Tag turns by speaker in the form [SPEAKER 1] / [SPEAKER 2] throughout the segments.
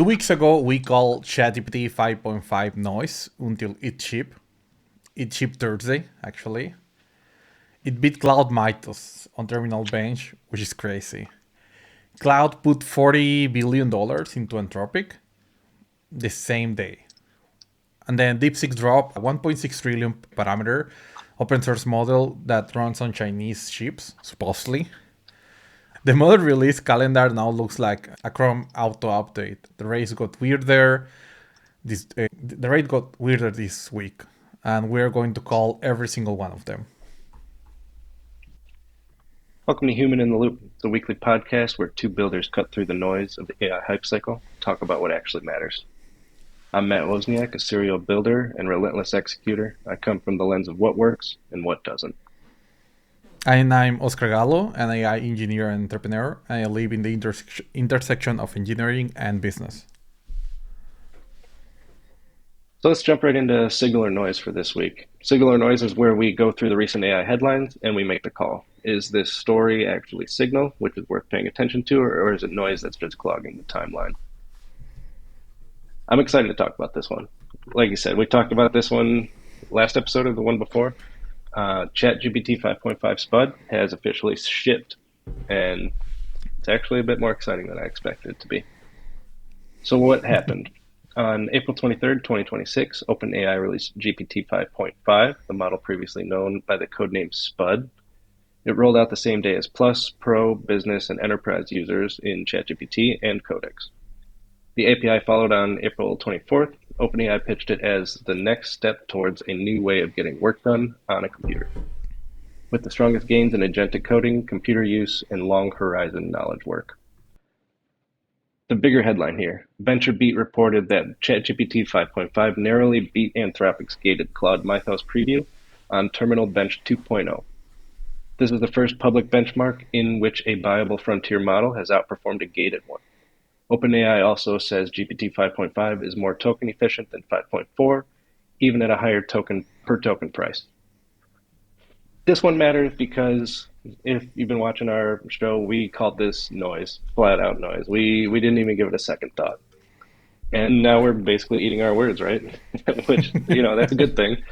[SPEAKER 1] 2 weeks ago, we called ChatGPT 5.5 noise until it shipped. It shipped Thursday, actually. It beat Claude Mythos on Terminal Bench, which is crazy. Claude put $40 billion into Anthropic the same day. And then DeepSeek dropped a 1.6 trillion parameter open source model that runs on Chinese chips, supposedly. The model release calendar now looks like a Chrome auto update. The race got weirder. The rate got weirder this week, and we're going to call every single one of them.
[SPEAKER 2] Welcome to Human in the Loop, the weekly podcast where two builders cut through the noise of the AI hype cycle, talk about what actually matters. I'm Matt Wozniak, a serial builder and relentless executor. I come from the lens of what works and what doesn't.
[SPEAKER 1] And I'm Oscar Gallo, an AI engineer and entrepreneur, and I live in the intersection of engineering and business.
[SPEAKER 2] So let's jump right into signal or noise for this week. Signal or noise is where we go through the recent AI headlines and we make the call. Is this story actually signal, which is worth paying attention to, or is it noise that's just clogging the timeline? I'm excited to talk about this one. Like you said, we talked about this one last episode or the one before. ChatGPT 5.5 Spud has officially shipped, and it's actually a bit more exciting than I expected it to be. So what happened? On April 23rd, 2026, OpenAI released GPT 5.5, the model previously known by the codename Spud. It rolled out the same day as Plus, Pro, Business, and Enterprise users in ChatGPT and Codex. The API followed on April 24th. OpenAI pitched it as the next step towards a new way of getting work done on a computer, with the strongest gains in agentic coding, computer use, and long horizon knowledge work. The bigger headline here, VentureBeat reported that ChatGPT 5.5 narrowly beat Anthropic's gated Claude Mythos preview on Terminal Bench 2.0. This is the first public benchmark in which a viable frontier model has outperformed a gated one. OpenAI also says GPT 5.5 is more token efficient than 5.4, even at a higher token per token price. This one matters because if you've been watching our show, we called this noise, flat out noise. We didn't even give it a second thought. And now we're basically eating our words, right? Which, that's a good thing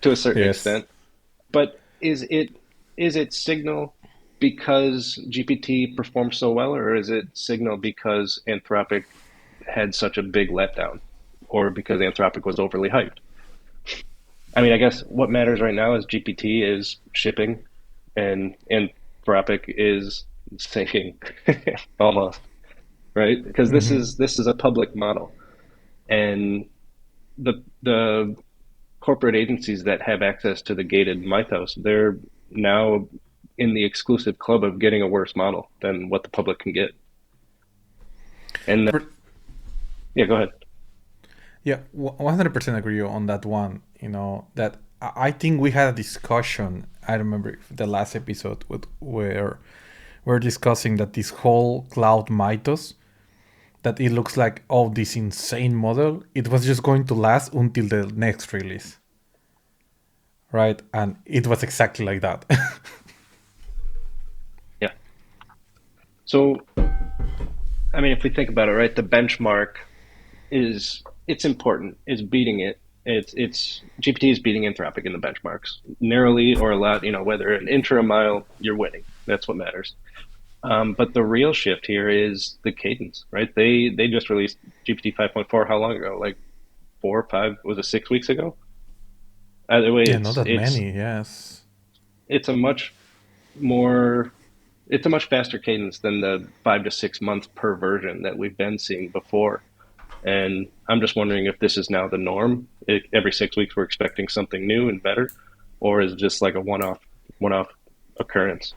[SPEAKER 2] to a certain extent. But is it signal because GPT performed so well, or is it signal because Anthropic had such a big letdown, or because Anthropic was overly hyped? I mean, I guess what matters right now is GPT is shipping and Anthropic is sinking almost, right? Because this is a public model, and the corporate agencies that have access to the gated Mythos, they're now in the exclusive club of getting a worse model than what the public can get. And yeah, go ahead.
[SPEAKER 1] Yeah, 100% agree on that one. That I think we had a discussion. I remember the last episode where we're discussing that this whole Claude Mythos, that it looks like, this insane model, it was just going to last until the next release. Right? And it was exactly like that.
[SPEAKER 2] Yeah. So, I mean, if we think about it, right, the benchmark it's important. It's beating it. It's GPT is beating Anthropic in the benchmarks narrowly or a lot. Whether an inch or a mile, you're winning. That's what matters. But the real shift here is the cadence, right? They just released GPT 5.4 how long ago? Like 4 or 5? Was it 6 weeks ago? Either way,
[SPEAKER 1] Yeah, not that many. Yes.
[SPEAKER 2] It's a much faster cadence than the 5 to 6 months per version that we've been seeing before. And I'm just wondering if this is now the norm. Every 6 weeks we're expecting something new and better, or is it just like a one-off occurrence?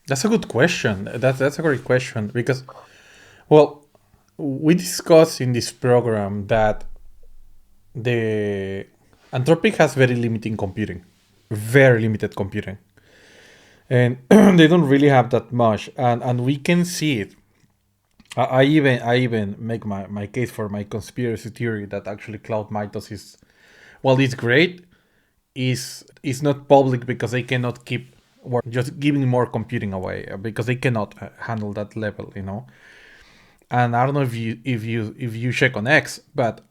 [SPEAKER 1] That's a good question. That's a great question because, well, we discussed in this program that the Anthropic has very limited computing, and they don't really have that much, and we can see it. I even make my case for my conspiracy theory that actually Claude Mythos is, well, it's great, is not public because they cannot keep just giving more computing away because they cannot handle that level, And I don't know if you check on X, but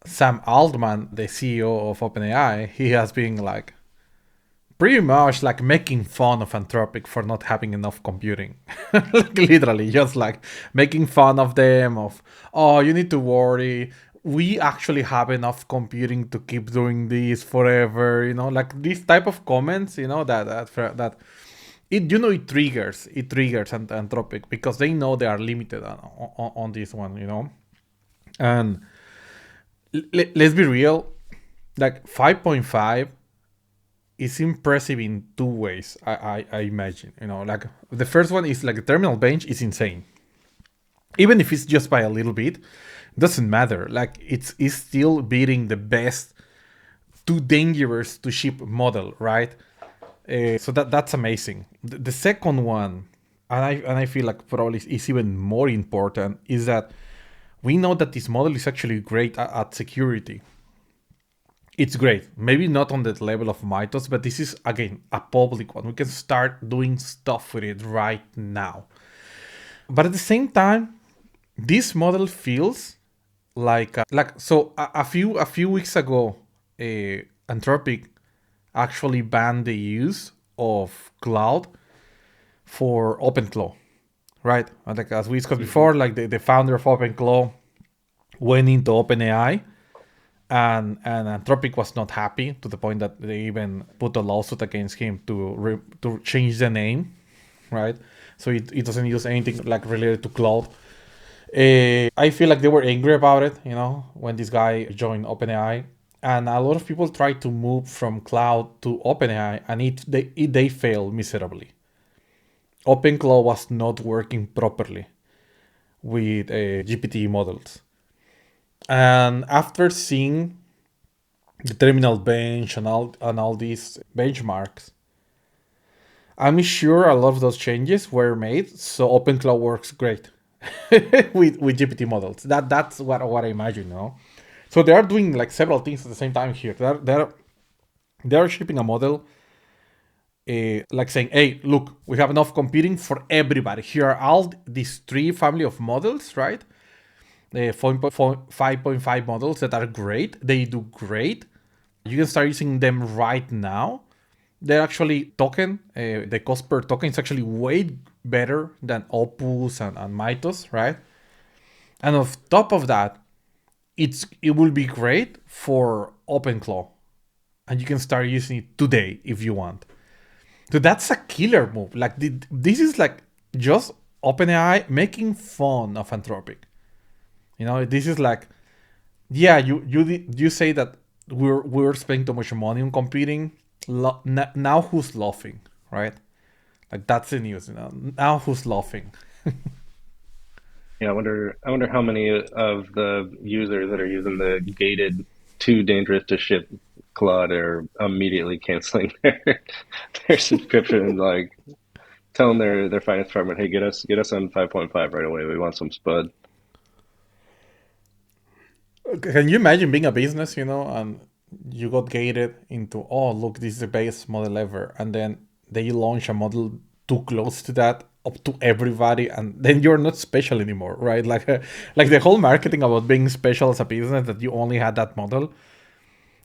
[SPEAKER 1] Sam Altman, the CEO of OpenAI, he has been like pretty much like making fun of Anthropic for not having enough computing. Like literally, just like making fun of them of, oh, you need to worry. We actually have enough computing to keep doing this forever, like these type of comments, that it triggers Anthropic because they know they are limited on this one. And let's be real, like 5.5 is impressive in two ways. I imagine, like the first one is like the terminal bench is insane. Even if it's just by a little bit, doesn't matter. Like it's still beating the best too dangerous to ship model, right? So that's amazing. The second one, and I feel like probably is even more important, is that we know that this model is actually great at security. It's great. Maybe not on the level of Mythos, but this is, again, a public one. We can start doing stuff with it right now. But at the same time, this model feels like so a few weeks ago, Anthropic actually banned the use of Cloud for OpenClaw, right? And like as we discussed before, like the founder of OpenClaw went into OpenAI, and Anthropic was not happy to the point that they even put a lawsuit against him to change the name, right? So it doesn't use anything like related to Claude. I feel like they were angry about it, when this guy joined OpenAI, and a lot of people tried to move from Cloud to OpenAI, and they failed miserably. OpenClaw was not working properly with GPT models. And after seeing the terminal bench and all these benchmarks, I'm sure a lot of those changes were made so OpenClaw works great with GPT models. That's what I imagine, So they are doing like several things at the same time here. They're shipping a model, like saying, hey, look, we have enough computing for everybody. Here are all these three family of models, right? 5.5 models that are great. They do great. You can start using them right now. They're actually the cost per token is actually way better than Opus and Mythos, right? And on top of that, it will be great for OpenClaw. And you can start using it today if you want. So that's a killer move. Like this is like just OpenAI making fun of Anthropic. This is like, yeah, you say that we're spending too much money on competing. Now who's laughing, right? Like that's the news. Now who's laughing?
[SPEAKER 2] Yeah, I wonder how many of the users that are using the gated too dangerous to ship Claude are immediately canceling their subscription and like telling their finance department, hey, get us on 5.5 right away. We want some Spud.
[SPEAKER 1] Can you imagine being a business, and you got gated into, oh, look, this is the best model ever, and then they launch a model too close to that up to everybody, and then you're not special anymore, right? Like the whole marketing about being special as a business, that you only had that model,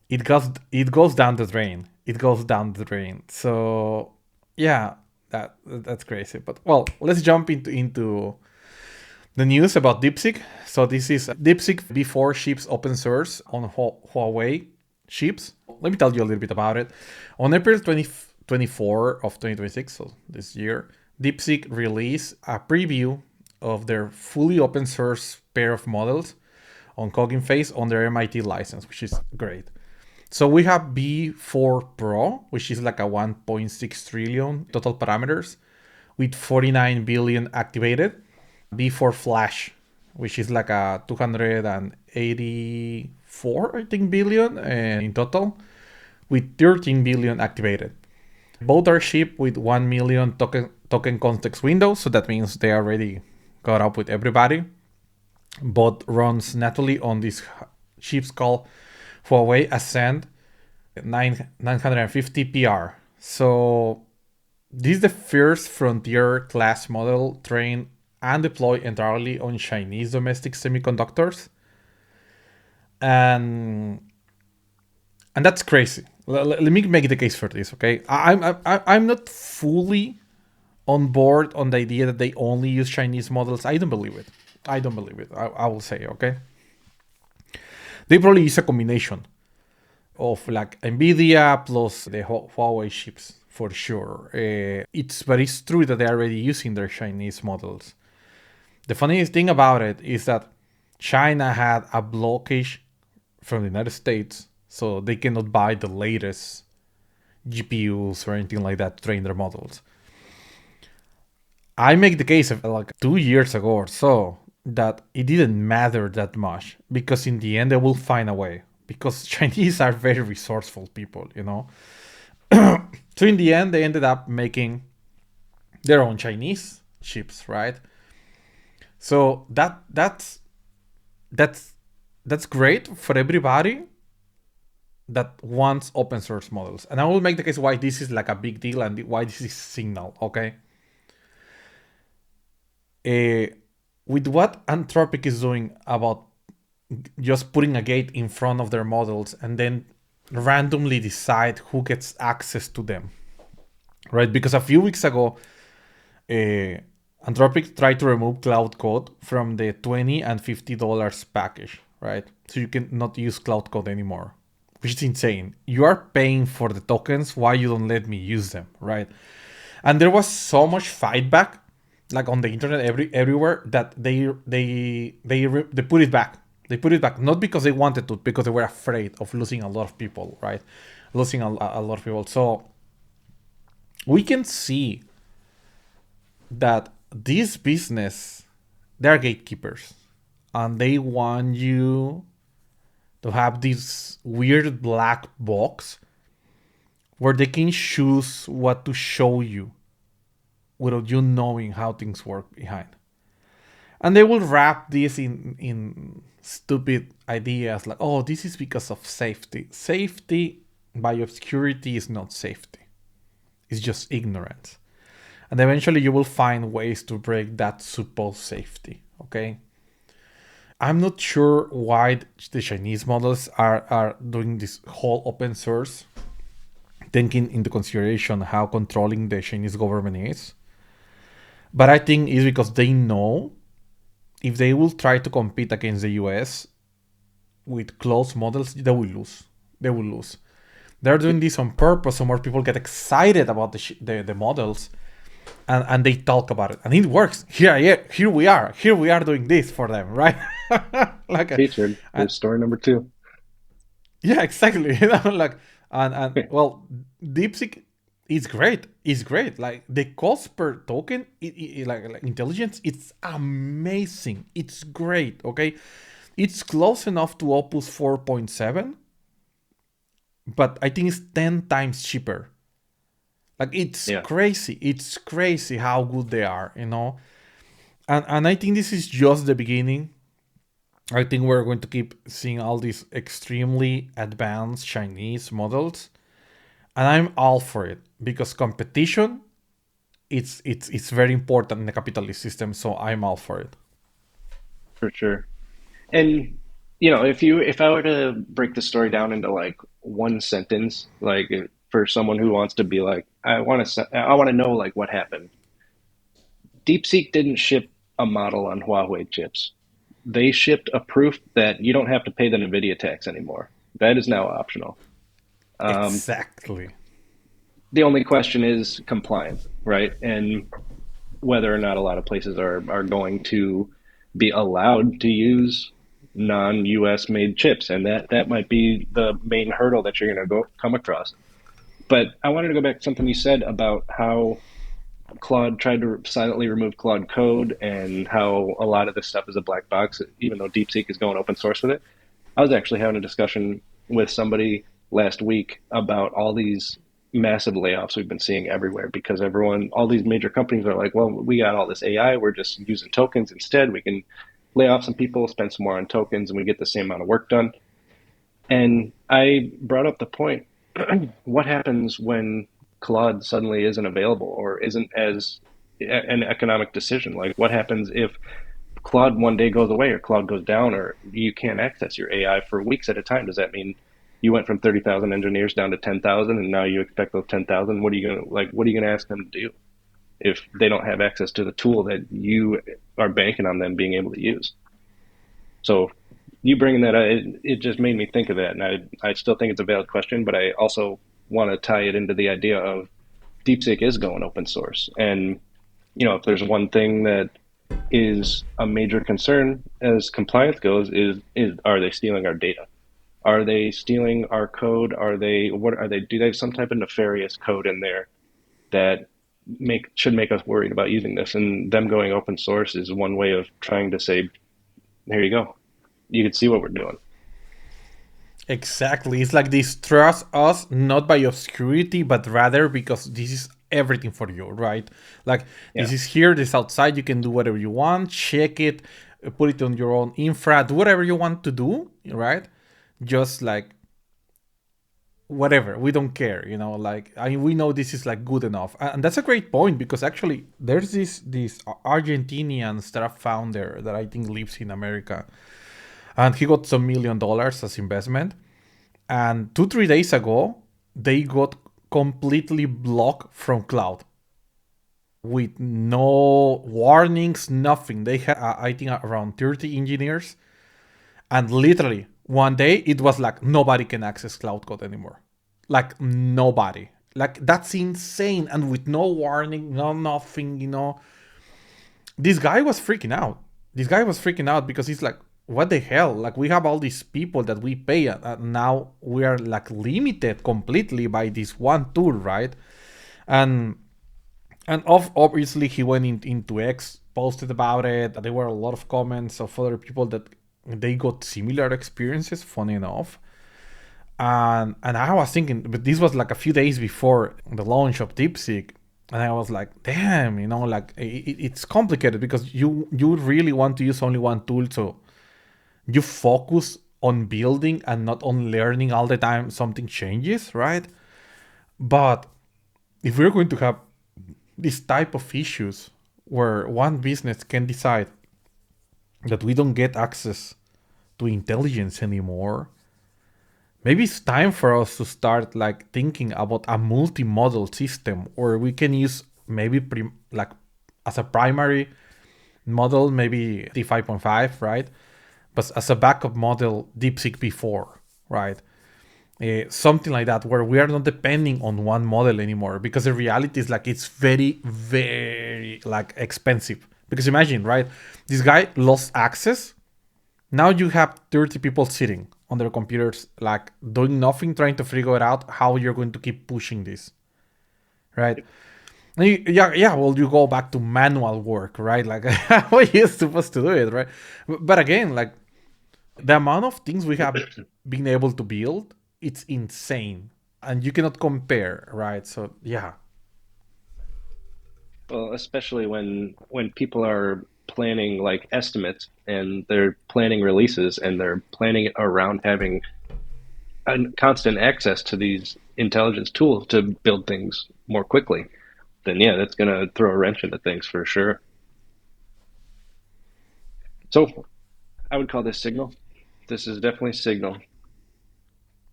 [SPEAKER 1] it goes down the drain. It goes down the drain. So yeah, that's crazy. But well, let's jump into the news about DeepSeek. So this is DeepSeek V4 ships open source on Huawei chips. Let me tell you a little bit about it. On April 24 of 2026, so this year, DeepSeek released a preview of their fully open source pair of models on Cognition on their MIT license, which is great. So we have V4 Pro, which is like a 1.6 trillion total parameters with 49 billion activated. V4 Flash, which is like a 284, I think, billion in total, with 13 billion activated. Both are shipped with 1 million token context windows, so that means they already got up with everybody. Both runs natively on these chips called Huawei Ascend 950 PR. So this is the first frontier class model trained and deployed entirely on Chinese domestic semiconductors. And that's crazy. Let me make the case for this, okay? I'm not fully on board on the idea that they only use Chinese models. I don't believe it. I will say, okay? They probably use a combination of like Nvidia plus the Huawei chips for sure. But it's true that they're already using their Chinese models. The funniest thing about it is that China had a blockage from the United States, so they cannot buy the latest GPUs or anything like that to train their models. I make the case of like 2 years ago or so that it didn't matter that much because in the end they will find a way because Chinese are very resourceful people, you know. So in the end they ended up making their own Chinese chips, right? So that's great for everybody that wants open source models. And I will make the case why this is like a big deal and why this is signal, okay? With what Anthropic is doing about just putting a gate in front of their models and then randomly decide who gets access to them, right? Because a few weeks ago, Anthropic tried to remove Cloud Code from the $20 and $50 package, right? So you can not use Cloud Code anymore, which is insane. You are paying for the tokens. Why you don't let me use them, right? And there was so much feedback, like on the internet, everywhere, that they put it back. They put it back not because they wanted to, because they were afraid of losing a lot of people, right? Losing a lot of people. So we can see that this business, they're gatekeepers, and they want you to have this weird black box where they can choose what to show you without you knowing how things work behind. And they will wrap this in stupid ideas like, oh, this is because of safety. Safety by obscurity is not safety. It's just ignorance. And eventually you will find ways to break that supposed safety, okay? I'm not sure why the Chinese models are doing this whole open source, taking into consideration how controlling the Chinese government is. But I think it's because they know if they will try to compete against the US with closed models, they will lose. They will lose. They're doing this on purpose so more people get excited about the models and they talk about it. And it works. Here we are doing this for them, right? Like
[SPEAKER 2] Featured. There's story number 2.
[SPEAKER 1] yeah, exactly. You know, like and well, DeepSeek is great. It's great. Like the cost per token, like intelligence, it's amazing. It's great. Okay, it's close enough to Opus 4.7, but I think it's 10 times cheaper. Like it's
[SPEAKER 2] Yeah,
[SPEAKER 1] crazy. It's crazy how good they are. You know, and I think this is just the beginning. I think we're going to keep seeing all these extremely advanced Chinese models, and I'm all for it because competition, it's very important in the capitalist system. So I'm all for it.
[SPEAKER 2] for sure. And if I were to break the story down into like one sentence, like for someone who wants to be like, I want to know like what happened. DeepSeek didn't ship a model on Huawei chips. They shipped a proof that you don't have to pay the NVIDIA tax anymore. That is now optional. Um,
[SPEAKER 1] Exactly.
[SPEAKER 2] the only question is compliance, right? And whether or not a lot of places are going to be allowed to use non-US made chips, and that might be the main hurdle that you're going to go come across. But I wanted to go back to something you said about how Claude tried to silently remove Claude code and how a lot of this stuff is a black box, even though DeepSeek is going open source with it. I was actually having a discussion with somebody last week about all these massive layoffs we've been seeing everywhere because all these major companies are like, well, we got all this AI, we're just using tokens instead. We can lay off some people, spend some more on tokens, and we get the same amount of work done. And I brought up the point, what happens when Claude suddenly isn't available or isn't as an economic decision. Like, what happens if Claude one day goes away or Claude goes down or you can't access your AI for weeks at a time? Does that mean you went from 30,000 engineers down to 10,000 and now you expect those 10,000? What are you going to like? What are you going to ask them to do if they don't have access to the tool that you are banking on them being able to use? So you bringing that up, it just made me think of that. And I still think it's a valid question, but I also want to tie it into the idea of DeepSeek is going open source. And, if there's one thing that is a major concern as compliance goes is are they stealing our data? Are they stealing our code? Do they have some type of nefarious code in there that should make us worried about using this? And them going open source is one way of trying to say, there you go. You can see what we're doing.
[SPEAKER 1] Exactly. It's like this trust us not by obscurity, but rather because this is everything for you, right? Like this
[SPEAKER 2] Yeah.
[SPEAKER 1] is here, this outside, you can do whatever you want, check it, put it on your own infra, do whatever you want to do, right? Just like whatever, we don't care, like I mean we know this is like good enough. And that's a great point because actually there's this Argentinian startup founder that I think lives in America and he got some $1 million as investment. And 2 3 days ago, they got completely blocked from cloud with no warnings, nothing. They had, I think, around 30 engineers. And literally, one day, it was like nobody can access Cloud Code anymore. Like, nobody. Like, that's insane. And with no warning, no nothing. This guy was freaking out. This guy was freaking out because he's like, what the hell? Like we have all these people that we pay, and now we are like limited completely by this one tool, right? And obviously he went into X, posted about it. There were a lot of comments of other people that they got similar experiences. Funny enough, and I was thinking, but this was like a few days before the launch of DeepSeek, and I was like, damn, like it's complicated because you really want to use only one tool, so you focus on building and not on learning all the time something changes, right? But if we're going to have this type of issues where one business can decide that we don't get access to intelligence anymore, maybe it's time for us to start like thinking about a multi-model system where we can use maybe like as a primary model, maybe GPT-5.5, right? But as a backup model, DeepSeek V4, right? Something like that, where we are not depending on one model anymore, because the reality is like it's very, very like expensive. Because imagine, right? This guy lost access. Now you have 30 people sitting on their computers, like doing nothing, trying to figure out how you're going to keep pushing this, right? Yeah. Well, you go back to manual work, right? Like how you're supposed to do it, right? But again, like the amount of things we have been able to build, it's insane, and you cannot compare, right? So yeah.
[SPEAKER 2] Well, especially when people are planning like estimates and they're planning releases and they're planning it around having constant access to these intelligence tools to build things more quickly, then yeah, that's going to throw a wrench into things for sure. So I would call this signal. This is definitely signal.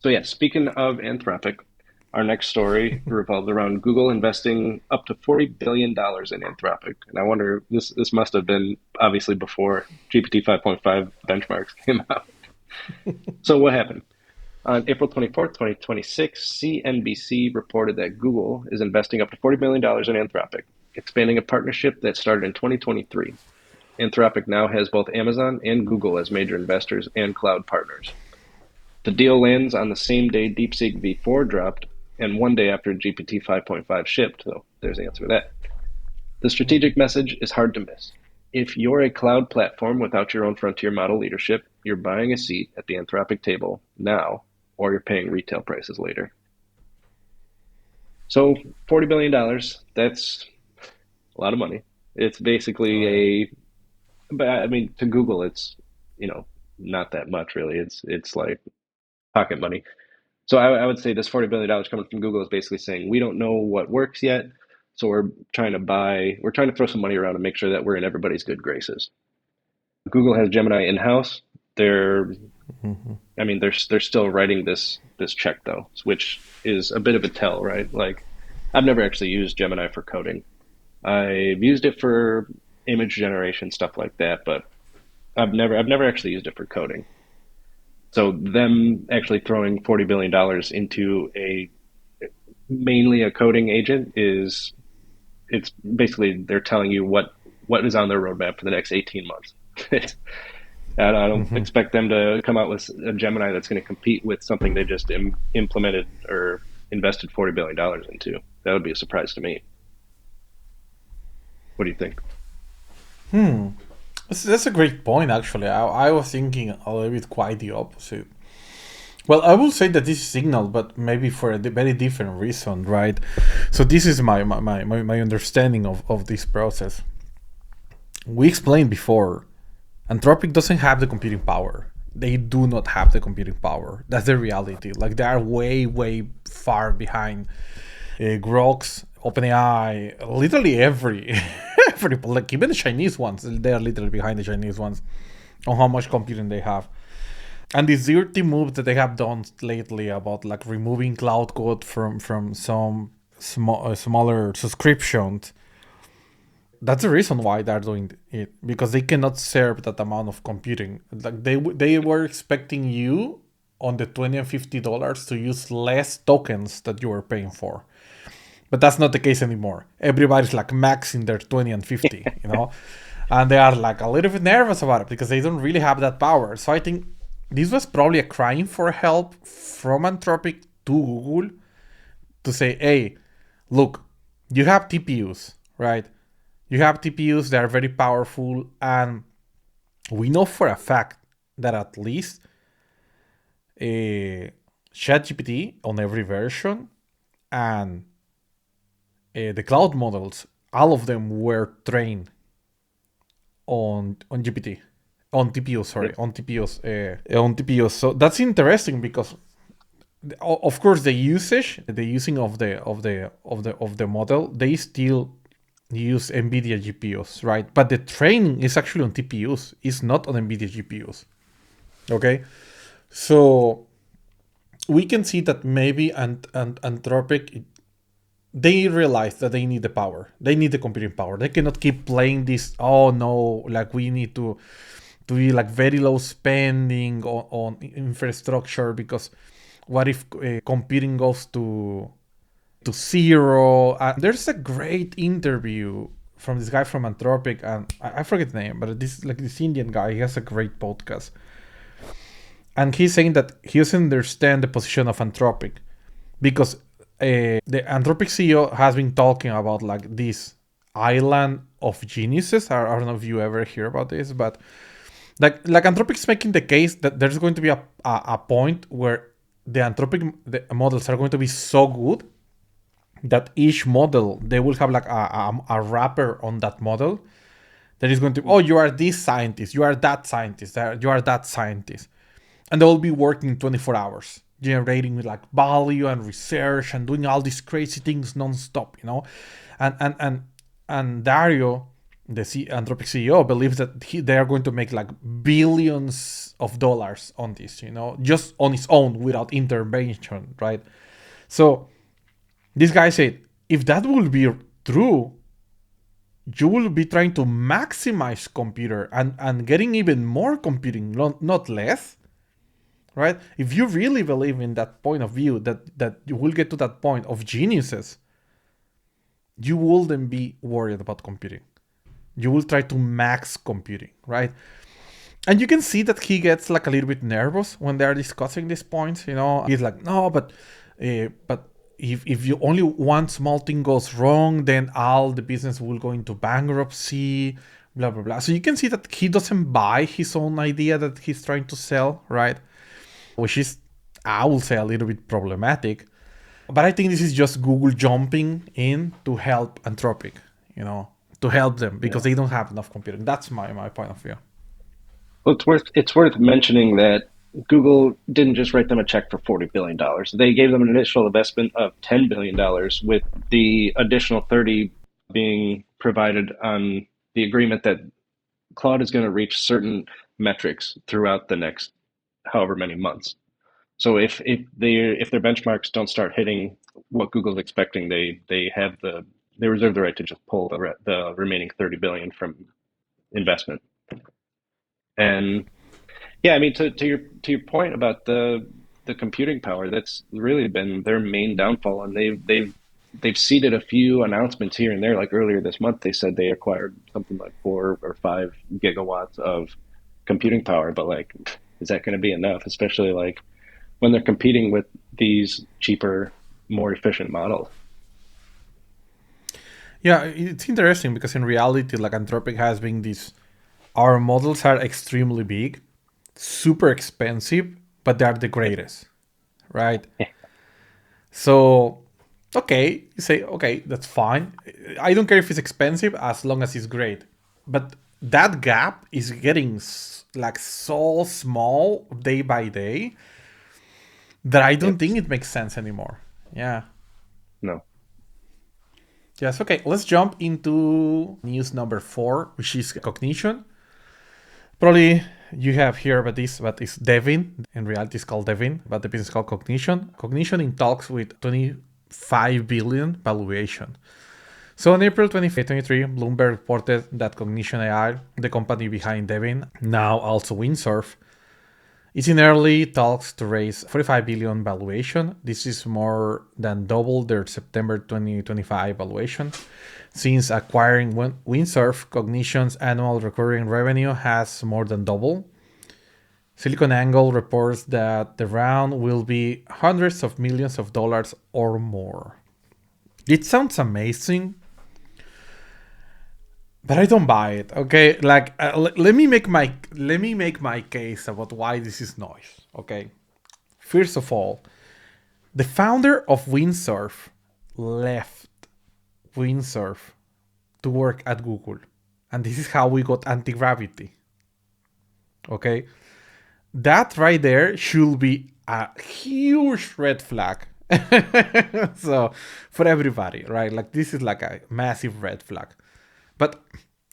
[SPEAKER 2] So yeah, speaking of Anthropic, our next story revolves around Google investing up to $40 billion in Anthropic. And I wonder, this must have been obviously before GPT 5.5 benchmarks came out. So what happened? On April 24th, 2026, CNBC reported that Google is investing up to $40 billion in Anthropic, expanding a partnership that started in 2023. Anthropic now has both Amazon and Google as major investors and cloud partners. The deal lands on the same day DeepSeek V4 dropped and one day after GPT 5.5 shipped, so there's the answer to that. The strategic message is hard to miss. If you're a cloud platform without your own frontier model leadership, you're buying a seat at the Anthropic table now, or you're paying retail prices later. So $40 billion, that's a lot of money. It's
[SPEAKER 1] Oh yeah.
[SPEAKER 2] basically but I mean, to Google, it's, not that much really. It's like pocket money. So I would say this $40 billion coming from Google is basically saying we don't know what works yet. So we're trying to throw some money around and make sure that we're in everybody's good graces. Google has Gemini in-house. They're, I mean, they're still writing this check though, which is a bit of a tell, right? Like, I've never actually used Gemini for coding. I've used it for image generation, stuff like that, but I've never actually used it for coding. So them actually throwing $40 billion into a mainly a coding agent is it's basically they're telling you what is on their roadmap for the next 18 months. And I don't
[SPEAKER 1] Hmm.
[SPEAKER 2] expect them to come out with a Gemini that's going to compete with something they just implemented or invested $40 billion into. That would be a surprise to me. What do you think?
[SPEAKER 1] That's a great point, actually. I was thinking a little bit quite the opposite. Well, I will say that this is signal, but maybe for a very different reason, right? So this is my understanding of this process. We explained before, Anthropic doesn't have the computing power. They do not have the computing power. That's the reality. Like they are way far behind Grok's, OpenAI, literally every every like even the Chinese ones. They are literally behind the Chinese ones on how much computing they have. And this dirty move that they have done lately about like removing cloud code from some smaller subscriptions, that's the reason why they're doing it, because they cannot serve that amount of computing. Like they were expecting you on the $20 and $50 to use less tokens that you were paying for, but that's not the case anymore. Everybody's like maxing their 20 and 50, and they are like a little bit nervous about it because they don't really have that power. So I think this was probably a crying for help from Anthropic to Google to say, hey, look, you have TPUs, right? You have TPUs that are very powerful, and we know for a fact that at least a ChatGPT on every version and the cloud models, all of them were trained on GPT, on TPUs, sorry,
[SPEAKER 2] Yep.
[SPEAKER 1] on TPUs. So that's interesting because, of course, the using of the model, they still use NVIDIA GPUs, right? But the training is actually on TPUs. It's not on NVIDIA GPUs. Okay, so we can see that maybe and Anthropic, they realize that they need the power. They need the computing power. They cannot keep playing this. Oh no, like we need to be like very low spending on infrastructure, because what if computing goes to zero? There's a great interview from this guy from Anthropic, and I forget the name, but this Indian guy. He has a great podcast, and he's saying that he doesn't understand the position of Anthropic because the Anthropic CEO has been talking about like this island of geniuses. I don't know if you ever hear about this, but like Anthropic's making the case that there's going to be a point where the models are going to be so good that each model, they will have like a wrapper on that model that is going to, oh, you are this scientist, you are that scientist, you are that scientist, and they will be working 24 hours generating with like value and research and doing all these crazy things non-stop, and Dario, the Anthropic CEO, believes that they are going to make like billions of dollars on this, just on its own without intervention, right? So this guy said, if that will be true, you will be trying to maximize computer and getting even more computing, not less, right? If you really believe in that point of view, that you will get to that point of geniuses, you wouldn't be worried about computing. You will try to max computing, right? And you can see that he gets like a little bit nervous when they are discussing these points. He's like, no, but if you only one small thing goes wrong, then all the business will go into bankruptcy, blah blah blah. So you can see that he doesn't buy his own idea that he's trying to sell, right? Which is, I will say, a little bit problematic. But I think this is just Google jumping in to help Anthropic, to help them because
[SPEAKER 2] Yeah.
[SPEAKER 1] they don't have enough computing. That's my point of view.
[SPEAKER 2] Well, it's worth mentioning that. Google didn't just write them a check for $40 billion. They gave them an initial investment of $10 billion, with the additional 30 being provided on the agreement that Claude is going to reach certain metrics throughout the next however many months. So if their benchmarks don't start hitting what Google's expecting, they reserve the right to just pull the remaining 30 billion from investment. And yeah, I mean, to your point about the computing power, that's really been their main downfall, and they've seeded a few announcements here and there. Like earlier this month, they said they acquired something like 4 or 5 gigawatts of computing power, but like, is that going to be enough? Especially like when they're competing with these cheaper, more efficient models.
[SPEAKER 1] Yeah, it's interesting because in reality, like Anthropic has been this. Our models are extremely big, super expensive, but they are the greatest, right? So, okay, you say, okay, that's fine. I don't care if it's expensive as long as it's great. But that gap is getting like so small day by day that I don't
[SPEAKER 2] Yep.
[SPEAKER 1] think it makes sense anymore. Yeah.
[SPEAKER 2] No.
[SPEAKER 1] Yes, okay, let's jump into news number 4, which is Cognition. Probably you have here about this, but it's Devin. In reality, it's called Devin, but the business is called Cognition. Cognition in talks with 25 billion valuation. So in April 2023, Bloomberg reported that Cognition AI, the company behind Devin, now also Windsurf, is in early talks to raise 45 billion valuation. This is more than double their September 2025 valuation. Since acquiring Windsurf, Cognition's annual recurring revenue has more than doubled. SiliconANGLE reports that the round will be hundreds of millions of dollars or more. It sounds amazing, but I don't buy it. Okay, like let me make my case about why this is noise. Okay, first of all, the founder of Windsurf left Windsurf to work at Google, and this is how we got anti-gravity. Okay, that right there should be a huge red flag. So for everybody, right? Like this is like a massive red flag. But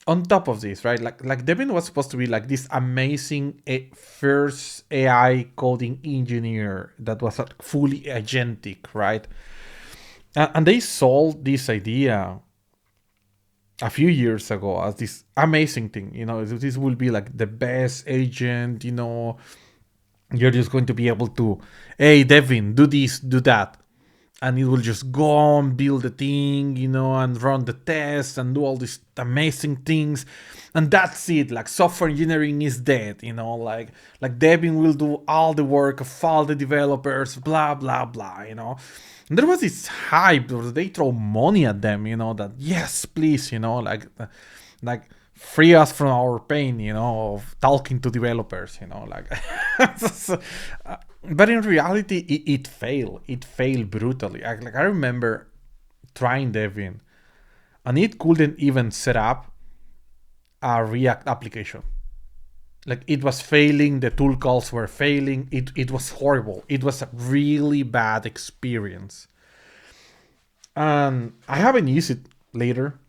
[SPEAKER 1] on top of this, right? Like Devin was supposed to be like this amazing first AI coding engineer that was like fully agentic, right? And they sold this idea a few years ago as this amazing thing. This will be like the best agent. You're just going to be able to, hey, Devin, do this, do that. And it will just go on, build the thing, and run the tests and do all these amazing things. And that's it. Like software engineering is dead, like Devin will do all the work of all the developers, blah, blah, blah. And there was this hype where they throw money at them, that yes, please, like free us from our pain, of talking to developers, like. But in reality, it failed. It failed brutally. I remember trying Devin, and it couldn't even set up a React application. Like it was failing. The tool calls were failing. It was horrible. It was a really bad experience. And I haven't used it later,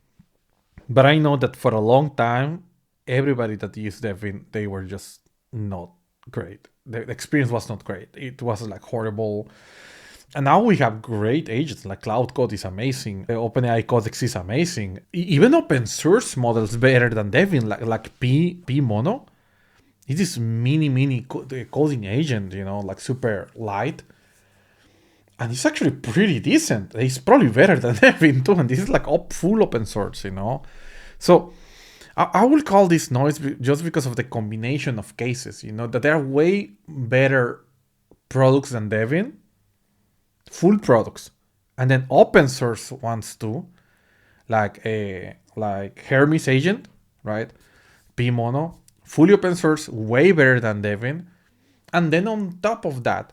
[SPEAKER 1] but I know that for a long time, everybody that used Devin, they were just not great. The experience was not great. It was like horrible. And now we have great agents, like Cloud Code is amazing. The OpenAI Codex is amazing. Even open source models better than Devin, like P Mono. It is mini coding agent, like super light. And it's actually pretty decent. It's probably better than Devin too. And this is like full open source, So I will call this noise just because of the combination of cases, that there are way better products than Devin, full products, and then open source ones too, like Hermes Agent, right? Pmono, fully open source, way better than Devin, and then on top of that,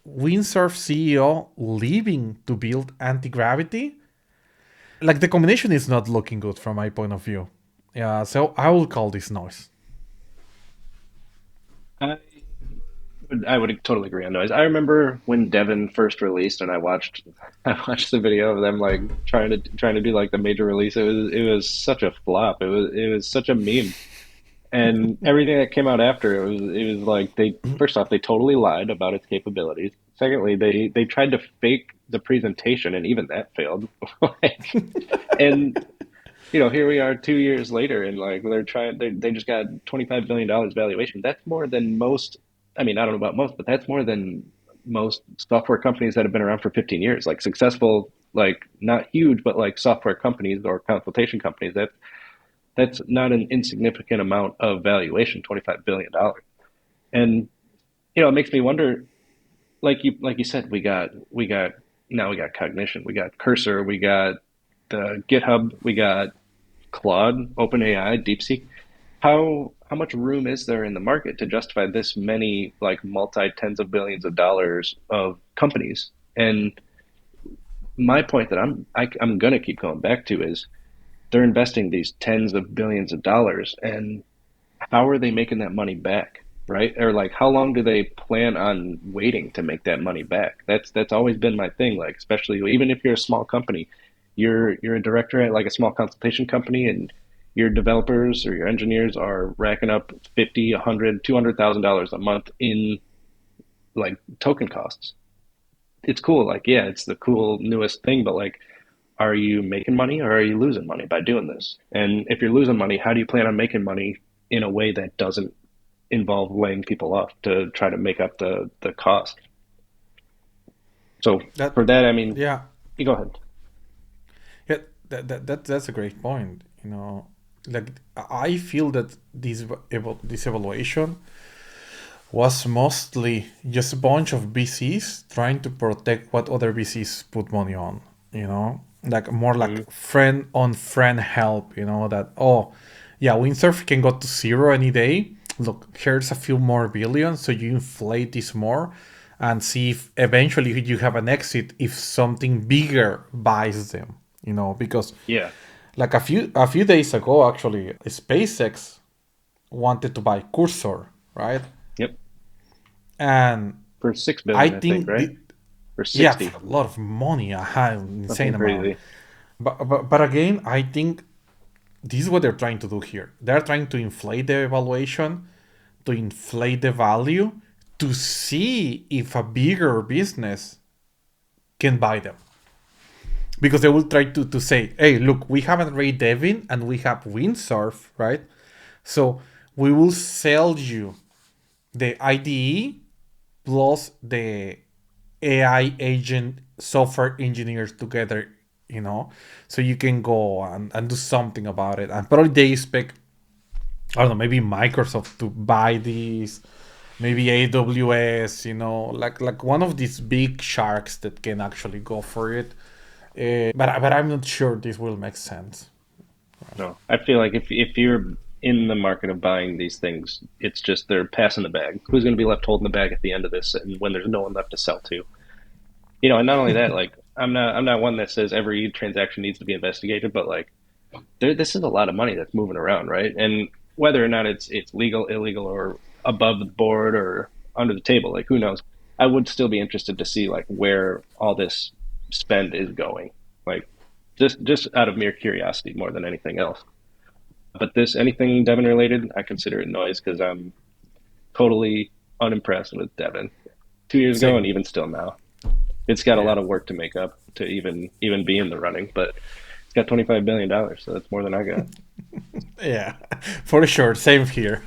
[SPEAKER 1] Windsurf CEO leaving to build anti-gravity. Like the combination is not looking good from my point of view. Yeah, so I will call this noise.
[SPEAKER 2] I I would totally agree on noise. I remember when Devin first released, and I watched the video of them like trying to do like the major release. It was such a flop. It was such a meme, and everything that came out after it was like they first off they totally lied about its capabilities. Secondly, they tried to fake the presentation, and even that failed. Like, and here we are 2 years later, and like they just got $25 billion valuation. That's more than most. I mean, I don't know about most, but that's more than most software companies that have been around for 15 years, like successful, like not huge, but like software companies or consultation companies. That's not an insignificant amount of valuation, $25 billion. And it makes me wonder, like you said, we got now we got Cognition, we got Cursor, we got the GitHub, we got Claude, OpenAI, DeepSeek. How much room is there in the market to justify this many like multi tens of billions of dollars of companies? And my point that I'm gonna keep going back to is they're investing these tens of billions of dollars, and how are they making that money back, right? Or like how long do they plan on waiting to make that money back? That's always been my thing. Like especially even if you're a small company, you're a director at like a small consultation company, and your developers or your engineers are racking up 50, 100, $200,000 a month in like token costs. It's cool, like yeah, it's the cool newest thing, but like are you making money or are you losing money by doing this? And if you're losing money, how do you plan on making money in a way that doesn't involve laying people off to try to make up the cost? So
[SPEAKER 1] That
[SPEAKER 2] for that, I mean,
[SPEAKER 1] yeah,
[SPEAKER 2] you go ahead.
[SPEAKER 1] yeah, that's a great point. Like I feel that this evaluation was mostly just a bunch of VCs trying to protect what other VCs put money on. Like more
[SPEAKER 2] Hmm.
[SPEAKER 1] like friend on friend help. That, oh yeah, windsurf can go to zero any day. Look, here's a few more billion, so you inflate this more, and see if eventually you have an exit if something bigger buys them. Because
[SPEAKER 2] Yeah.
[SPEAKER 1] like a few days ago, actually, SpaceX wanted to buy Cursor, right?
[SPEAKER 2] Yep.
[SPEAKER 1] And
[SPEAKER 2] For 6 billion,
[SPEAKER 1] I
[SPEAKER 2] I think,
[SPEAKER 1] think
[SPEAKER 2] right?
[SPEAKER 1] the,
[SPEAKER 2] For
[SPEAKER 1] yeah,
[SPEAKER 2] 60.
[SPEAKER 1] for a lot of money, a high, insane
[SPEAKER 2] Something
[SPEAKER 1] amount.
[SPEAKER 2] crazy.
[SPEAKER 1] But again, I think this is what they're trying to do here. They're trying to inflate the evaluation, to inflate the value, to see if a bigger business can buy them. Because they will try to say, hey, look, we have already Devin and we have Windsurf, right? So we will sell you the IDE plus the AI agent software engineers together, so you can go and do something about it. And probably they expect, I don't know, maybe Microsoft to buy these, maybe AWS, like one of these big sharks that can actually go for it. But I'm not sure this will make sense.
[SPEAKER 2] No, I feel like if you're in the market of buying these things, it's just they're passing the bag. Who's going to be left holding the bag at the end of this, and when there's no one left to sell to? And not only that, like I'm not one that says every transaction needs to be investigated, but like this is a lot of money that's moving around, right? And whether or not it's legal, illegal, or above the board or under the table, like who knows? I would still be interested to see like where all this spend is going, like just out of mere curiosity more than anything else. But this anything Devin related, I consider it noise because I'm totally unimpressed with Devin 2 years ago and
[SPEAKER 1] Same.
[SPEAKER 2] even still now. It's got a
[SPEAKER 1] Yeah.
[SPEAKER 2] lot of work to make up to even be in the running, but it's got $25 billion, so that's more than I got.
[SPEAKER 1] Yeah. For sure. Same here.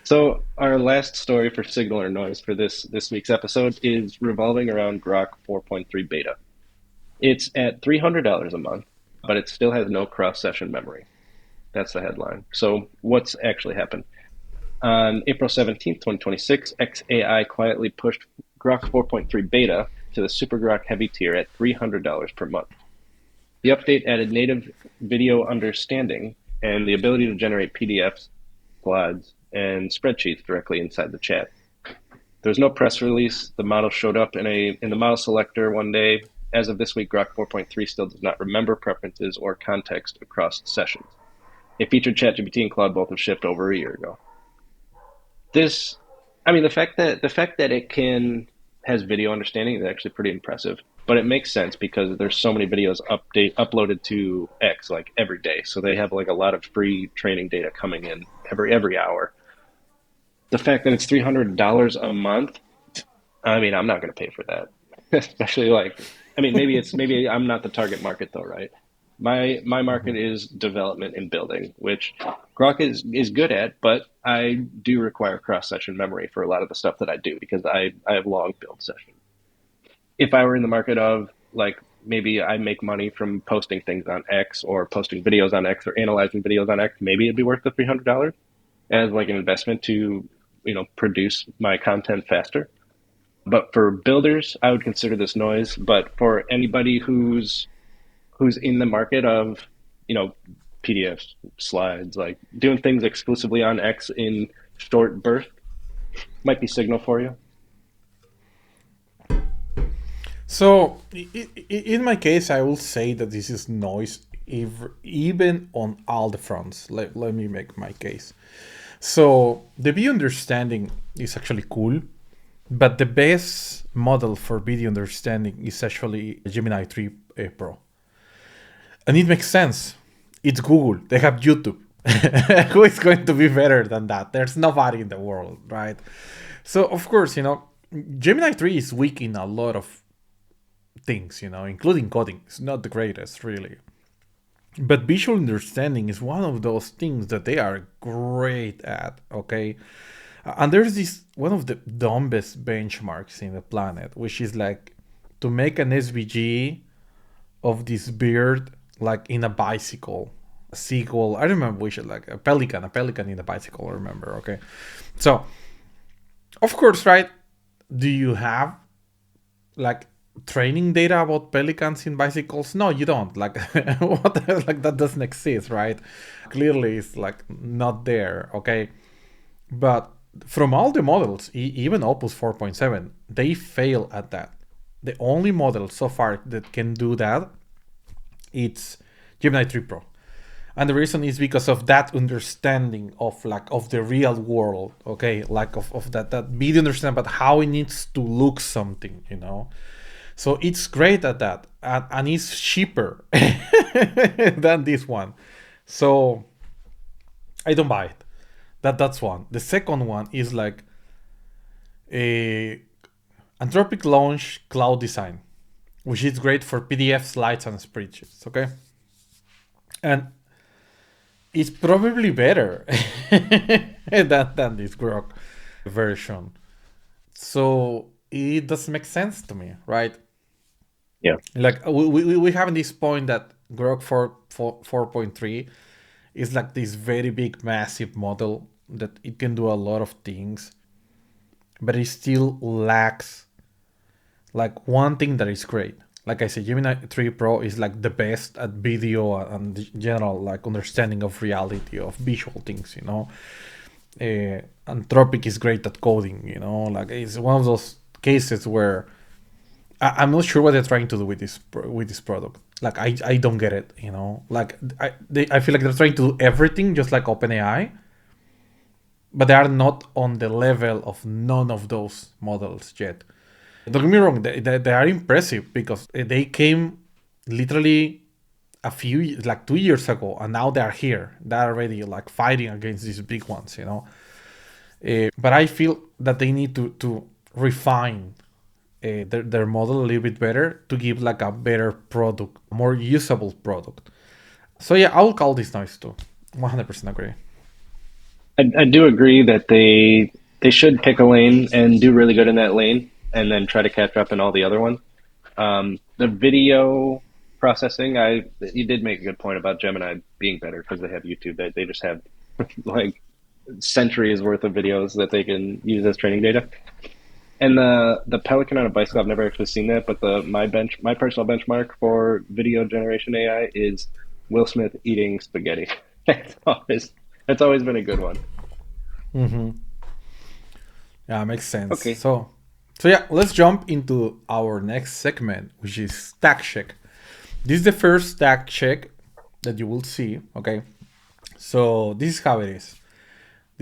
[SPEAKER 2] So our last story for signal or noise for this week's episode is revolving around Grok 4.3 beta. It's at $300 a month, but it still has no cross-session memory. That's the headline. So what's actually happened? On April 17th, 2026, XAI quietly pushed Grok 4.3 beta to the Super Grok Heavy tier at $300 per month. The update added native video understanding and the ability to generate PDFs, slides, and spreadsheets directly inside the chat. There was no press release. The model showed up in the model selector one day. As of this week, Grok 4.3 still does not remember preferences or context across sessions. It featured ChatGPT and Claude both have shipped over a year ago. This, I mean, the fact that it can has video understanding is actually pretty impressive. But it makes sense because there's so many videos uploaded to X like every day, so they have like a lot of free training data coming in every hour. The fact that it's $300 a month, I mean, I'm not going to pay for that. Especially like, I mean, maybe I'm not the target market though, right? My market is development and building, which Grok is good at, but I do require cross session memory for a lot of the stuff that I do because I have long build sessions. If I were in the market of like maybe I make money from posting things on X or posting videos on X or analyzing videos on X, maybe it'd be worth the $300 as like an investment to produce my content faster. But for builders, I would consider this noise. But for anybody who's in the market of, you know, PDFs, slides, like doing things exclusively on X in short bursts, might be signal for you.
[SPEAKER 1] So in my case, I will say that this is noise, even on all the fronts. Let me make my case. So the video understanding is actually cool, but the best model for video understanding is actually Gemini 3 Pro. And it makes sense. It's Google. They have YouTube. Who is going to be better than that? There's nobody in the world, right? So, of course, Gemini 3 is weak in a lot of things, including coding. It's not the greatest, really. But visual understanding is one of those things that they are great at, okay? And there's this one of the dumbest benchmarks in the planet, which is like to make an SVG of this bird like in a bicycle, a seagull. I remember which, like a pelican in a bicycle. I remember. Okay, so of course, right? Do you have like training data about pelicans in bicycles? No, you don't. Like what? Like that doesn't exist, right? Clearly, it's like not there. Okay, but from all the models, even Opus 4.7, they fail at that. The only model so far that can do that, it's Gemini 3 Pro. And the reason is because of that understanding of of the real world, okay? Like of that video understanding about how it needs to look something. So it's great at that. And it's cheaper than this one. So I don't buy it. That's one. The second one is like a Anthropic launch cloud design, which is great for PDF slides and spreadsheets, okay? And it's probably better than this Grok version. So it doesn't make sense to me, right?
[SPEAKER 2] Yeah.
[SPEAKER 1] Like we have in this point that Grok 4.3 is like this very big, massive model that it can do a lot of things, but it still lacks like one thing that is great. Like I said, Gemini 3 Pro is like the best at video and general like understanding of reality of visual things. Anthropic is great at coding. Like it's one of those cases where I'm not sure what they're trying to do with this product. Like I don't get it. Like I feel like they're trying to do everything just like OpenAI, but they are not on the level of none of those models yet. Don't get me wrong, they are impressive because they came literally like 2 years ago, and now they are here. They're already like fighting against these big ones. But I feel that they need to refine their model a little bit better to give like a better product, more usable product. So yeah, I will call this noise too. 100% agree.
[SPEAKER 2] I do agree that they should pick a lane and do really good in that lane, and then try to catch up in all the other ones. The video processing, you did make a good point about Gemini being better because they have YouTube. They just have like centuries worth of videos that they can use as training data. And the pelican on a bicycle, I've never actually seen that, but my personal benchmark for video generation AI is Will Smith eating spaghetti. That's always been a good one.
[SPEAKER 1] Yeah, makes sense.
[SPEAKER 2] Okay.
[SPEAKER 1] So yeah, let's jump into our next segment, which is stack check. This is the first stack check that you will see. Okay, so this is how it is.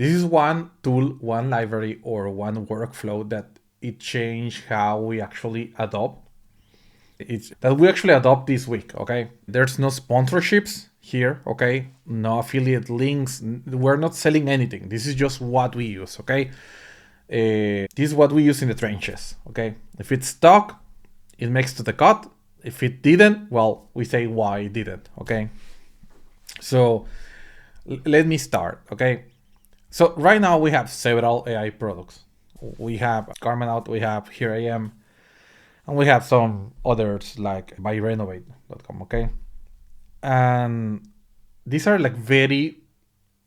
[SPEAKER 1] This is one tool, one library, or one workflow that it changed how we actually adopt. It's that we actually adopt this week, okay? There's no sponsorships here, okay? No affiliate links. We're not selling anything. This is just what we use, okay? This is what we use in the trenches, okay? If it's stuck, it makes to the cut. If it didn't, well, we say why it didn't, okay? So let me start, okay? So right now we have several AI products. We have Carmen Out, we have Here I Am, and we have some others like byrenovate.com, okay? And these are like very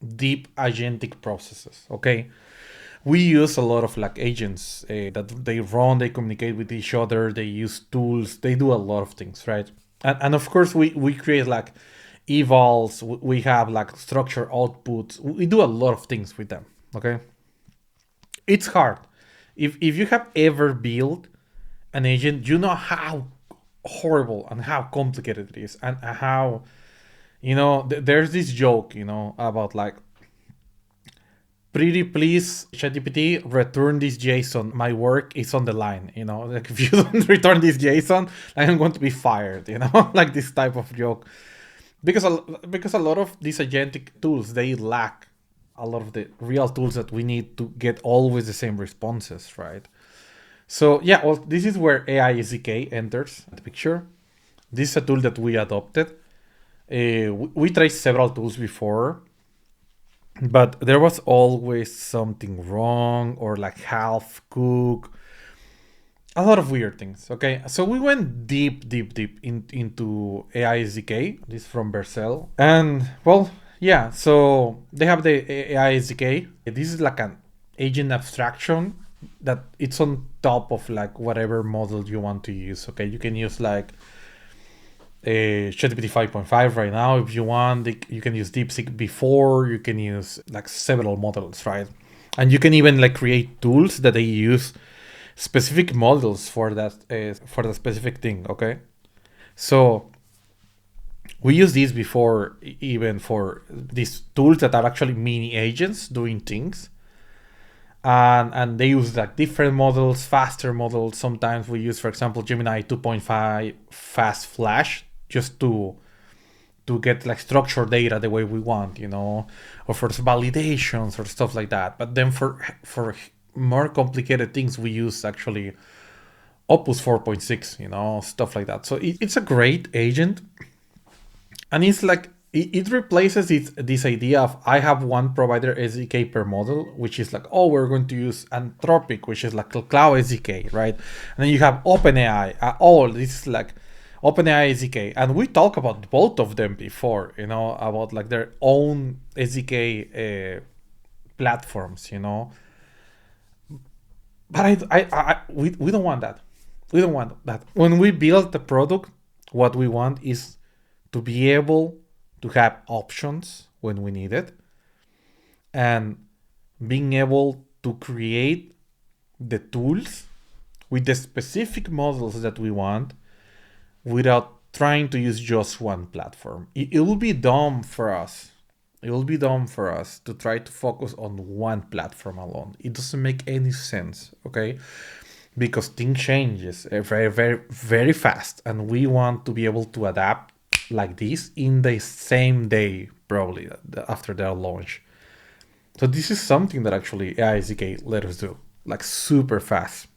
[SPEAKER 1] deep agentic processes, okay? We use a lot of like agents that they run, they communicate with each other, they use tools, they do a lot of things, right? And of course we create like evals, we have like structure outputs, we do a lot of things with them, okay? It's hard. If you have ever built an agent, you know how horrible and how complicated it is, and how, there's this joke, about like, pretty please, ChatGPT, return this JSON. My work is on the line. Like if you don't return this JSON, I'm going to be fired. Like this type of joke, because a lot of these agentic tools, they lack a lot of the real tools that we need to get always the same responses, right? So yeah, well, this is where AI SDK enters the picture. This is a tool that we adopted. We tried several tools before, but there was always something wrong or like half cooked, a lot of weird things. Okay, so we went deep into AI SDK. This is from Vercel, and well, yeah. So they have the AI SDK. This is like an agent abstraction that it's on top of like whatever model you want to use. Okay, you can use like GPT 5.5 right now if you want. You can use DeepSeek V4. You can use like several models, right? And you can even like create tools that they use specific models for that specific thing. Okay, so we use these before, even for these tools that are actually mini agents doing things, and they use like different models, faster models. Sometimes we use, for example, Gemini 2.5 fast flash just to get like structured data the way we want, or for validations or stuff like that. But then for more complicated things, we use actually Opus 4.6, stuff like that. So it's a great agent, and it's like it replaces this idea of I have one provider SDK per model, which is like, oh, we're going to use Anthropic, which is like a cloud SDK, right? And then you have OpenAI. This is like OpenAI SDK, and we talked about both of them before, about like their own SDK platforms, But we don't want that. We don't want that. When we build the product, what we want is to be able to have options when we need it, and being able to create the tools with the specific models that we want without trying to use just one platform. It will be dumb for us. It will be dumb for us to try to focus on one platform alone. It doesn't make any sense, okay? Because things changes very, very, very fast, and we want to be able to adapt like this in the same day, probably after their launch. So this is something that actually AI SDK let us do, like super fast,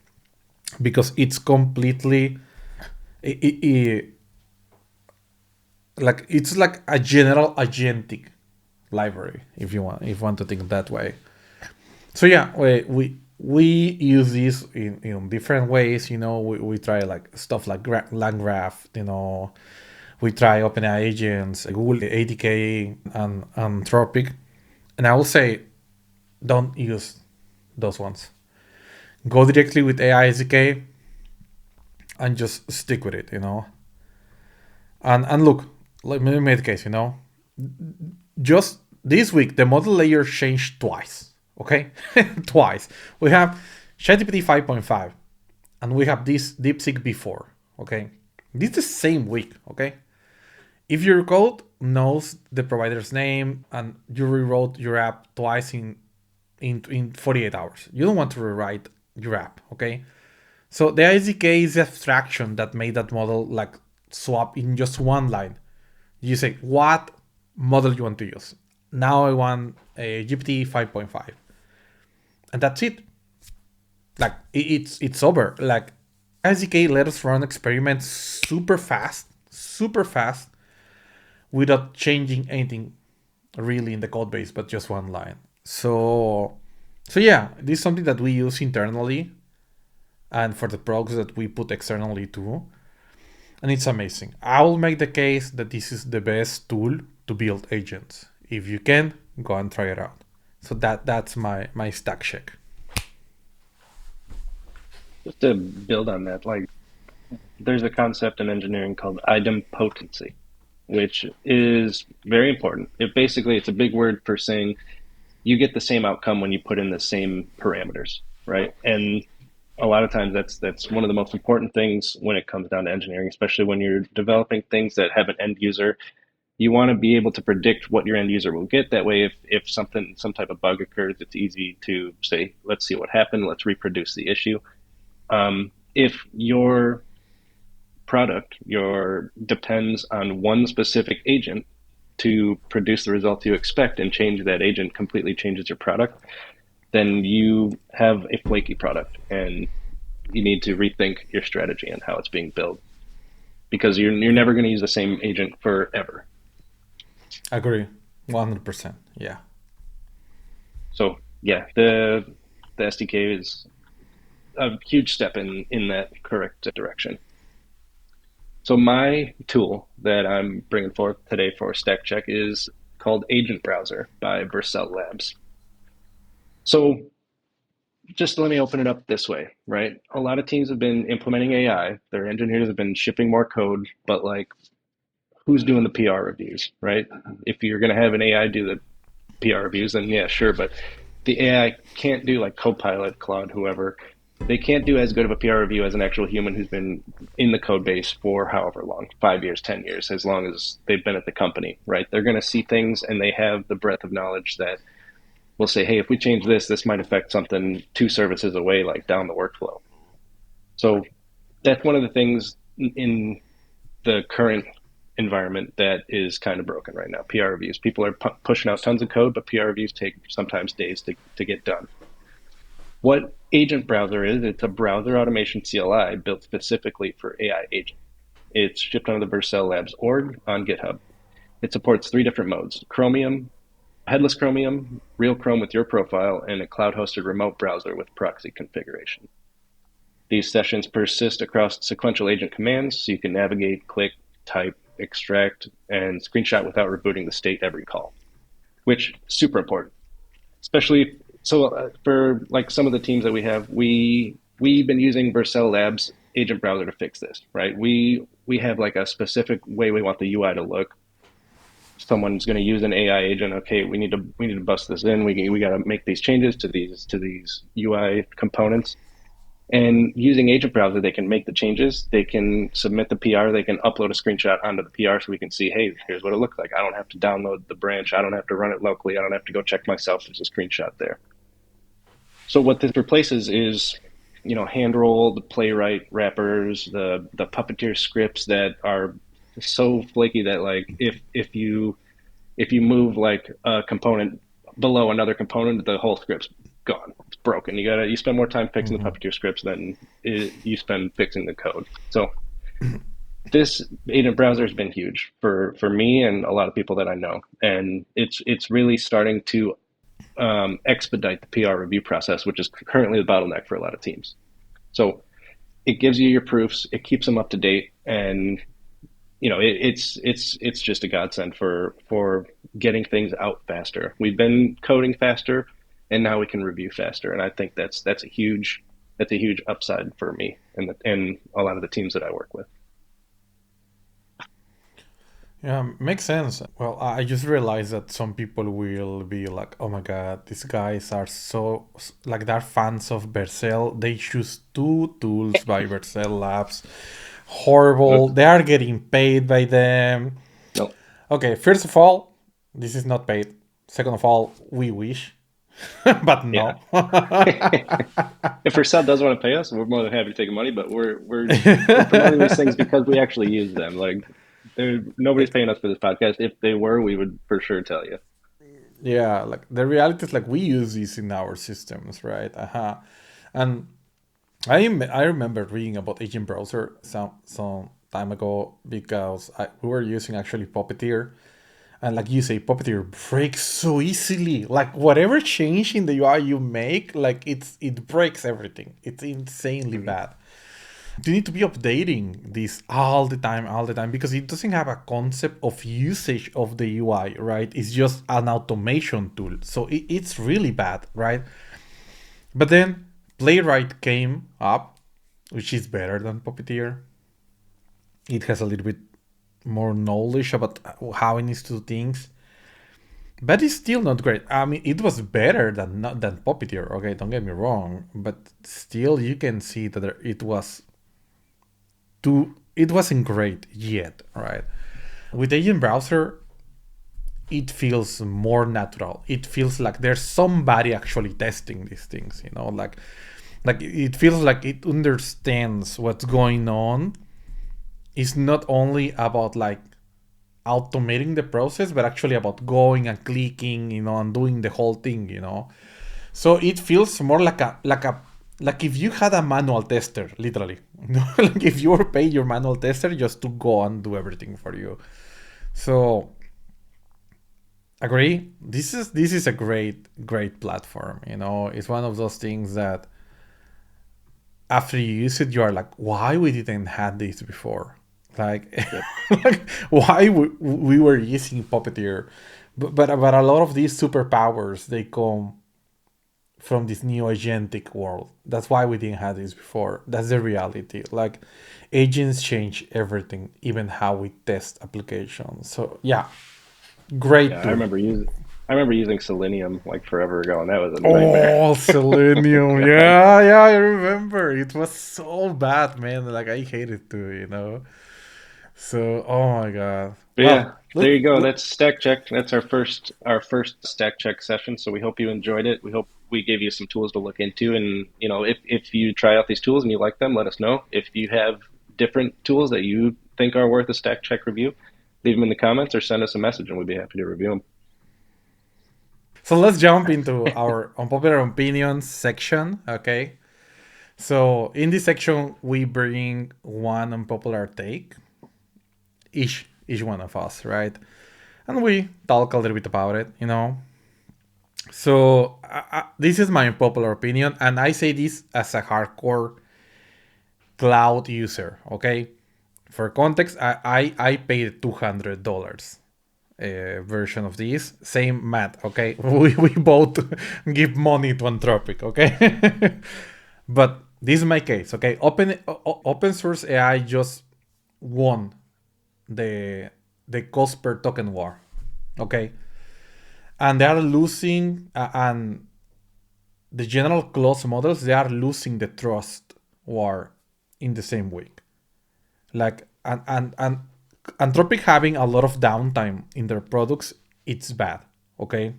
[SPEAKER 1] because it's completely like it's like a general agentic library, if you want to think that way. So yeah, we use this in different ways. We try like stuff like LangGraph. We try OpenAI agents, Google ADK, and Anthropic. And I will say, don't use those ones. Go directly with AI SDK and just stick with it. And look, let me make the case. Just this week, the model layer changed twice. Okay, twice. We have ChatGPT 5.5, and we have this DeepSeek V4. Okay, this is the same week. Okay, if your code knows the provider's name and you rewrote your app twice in in 48 hours. You don't want to rewrite your app, okay? So the SDK is the abstraction that made that model like swap in just one line. You say what model you want to use. Now I want a GPT 5.5, and that's it. Like it's over. Like SDK let us run experiments super fast, without changing anything really in the code base, but just one line. So yeah, this is something that we use internally, and for the products that we put externally too, and it's amazing. I will make the case that this is the best tool to build agents. If you can, go and try it out. So that's my stack check.
[SPEAKER 2] Just to build on that, like there's a concept in engineering called idempotency, which is very important. It's a big word for saying you get the same outcome when you put in the same parameters, right? And a lot of times that's one of the most important things when it comes down to engineering, especially when you're developing things that have an end user. You want to be able to predict what your end user will get. That way, if some type of bug occurs, it's easy to say, let's see what happened, let's reproduce the issue. If your your depends on one specific agent to produce the results you expect, and change that agent completely changes your product, then you have a flaky product, and you need to rethink your strategy and how it's being built, because you're never going to use the same agent forever.
[SPEAKER 1] Agree, 100%. Yeah.
[SPEAKER 2] So yeah, the SDK is a huge step in that correct direction. So my tool that I'm bringing forth today for Stack Check is called Agent Browser by Vercel Labs. So just let me open it up this way, right? A lot of teams have been implementing AI. Their engineers have been shipping more code, but like, who's doing the PR reviews, right? If you're going to have an AI do the PR reviews, then yeah, sure. But the AI can't do like Copilot, Claude, whoever. They can't do as good of a PR review as an actual human who's been in the code base for however long, 5 years, 10 years, as long as they've been at the company, right? They're going to see things, and they have the breadth of knowledge that will say, hey, if we change this, this might affect something 2 services away, like down the workflow. So that's one of the things in the current environment that is kind of broken right now. PR reviews. People are pushing out tons of code, but PR reviews take sometimes days to get done. What Agent Browser is, it's a browser automation CLI built specifically for AI agent. It's shipped under the Vercel Labs org on GitHub. It supports 3 different modes: Chromium, headless Chromium, real Chrome with your profile, and a cloud-hosted remote browser with proxy configuration. These sessions persist across sequential agent commands, so you can navigate, click, type, extract, and screenshot without rebooting the state every call, which is super important. Especially for like some of the teams that we have, we've been using Vercel Labs Agent Browser to fix this, right? We have like a specific way we want the UI to look. Someone's going to use an AI agent. Okay, we need to bust this in. We got to make these changes to these UI components. And using Agent Browser, they can make the changes. They can submit the PR. They can upload a screenshot onto the PR so we can see, hey, here's what it looks like. I don't have to download the branch. I don't have to run it locally. I don't have to go check myself. There's a screenshot there. So what this replaces is, hand-rolled playwright wrappers, the Puppeteer scripts that are so flaky that like if you move like a component below another component, the whole script's gone. It's broken. You spend more time fixing the Puppeteer scripts than you spend fixing the code. So this agent browser has been huge for me and a lot of people that I know, and it's really starting to expedite the PR review process, which is currently the bottleneck for a lot of teams. So it gives you your proofs, it keeps them up to date, and it's just a godsend for getting things out faster. We've been coding faster, and now we can review faster, and I think that's a huge upside for me and a lot of the teams that I work with.
[SPEAKER 1] Yeah, makes sense. Well, I just realized that some people will be like, "Oh my God, these guys are so like they're fans of Vercel. They choose 2 tools by Vercel Labs. Horrible. They are getting paid by them."
[SPEAKER 2] No.
[SPEAKER 1] Okay, first of all, this is not paid. Second of all, we wish. But
[SPEAKER 2] Yeah.
[SPEAKER 1] no.
[SPEAKER 2] If Vercel does want to pay us, we're more than happy to take money, but we're promoting these things because we actually use them. Like, nobody's paying us for this podcast. If they were, we would for sure tell you.
[SPEAKER 1] Yeah, like the reality is like we use these in our systems, right? And I remember reading about agent browser some time ago because we were using actually Puppeteer, and like you say, Puppeteer breaks so easily. Like whatever change in the UI you make, like it breaks everything. It's insanely
[SPEAKER 2] Mhm.
[SPEAKER 1] bad. You need to be updating this all the time, because it doesn't have a concept of usage of the UI, right? It's just an automation tool. So it's really bad, right? But then Playwright came up, which is better than Puppeteer. It has a little bit more knowledge about how it needs to do things, but it's still not great. I mean, it was better than Puppeteer. Okay, don't get me wrong, but still, you can see that it wasn't great yet, right? With Agent Browser, it feels more natural. It feels like there's somebody actually testing these things, like it feels like it understands what's going on. It's not only about like automating the process, but actually about going and clicking, and doing the whole thing. So it feels more like if you had a manual tester, literally. Like if you were paid your manual tester just to go and do everything for you. So agree. This is a great platform. It's one of those things that after you use it, you are like, why we didn't have this before? Like,
[SPEAKER 2] Yep.
[SPEAKER 1] like why we were using Puppeteer, but a lot of these superpowers they come from this new agentic world. That's why we didn't have this before. That's the reality. Like, agents change everything, even how we test applications. So yeah, great
[SPEAKER 2] Yeah,
[SPEAKER 1] tool.
[SPEAKER 2] I remember using Selenium like forever ago, and that was a nightmare.
[SPEAKER 1] Oh, Selenium.
[SPEAKER 2] God.
[SPEAKER 1] Yeah, yeah, I remember. It was so bad, man. Like I hated to. So, oh my god.
[SPEAKER 2] But
[SPEAKER 1] Well,
[SPEAKER 2] yeah, there you go. That's Stack Check. That's our first Stack Check session. So we hope you enjoyed it. We hope we gave you some tools to look into. And if you try out these tools and you like them, let us know. If you have different tools that you think are worth a Stack Check review, leave them in the comments or send us a message, and we'd be happy to review them.
[SPEAKER 1] so let's jump into our unpopular opinions section. Okay. So in this section, we bring one unpopular take, each one of us, right? And we talk a little bit about it. So this is my unpopular opinion, and I say this as a hardcore cloud user. Okay. For context, I paid $200 version of this. Same math, okay? We both give money to Anthropic, okay? But this is my case, okay? Open source AI just won the the cost per token war, okay? And they are losing, and the general closed models, they are losing the trust war in the same week. Like, and Anthropic having a lot of downtime in their products, it's bad, okay?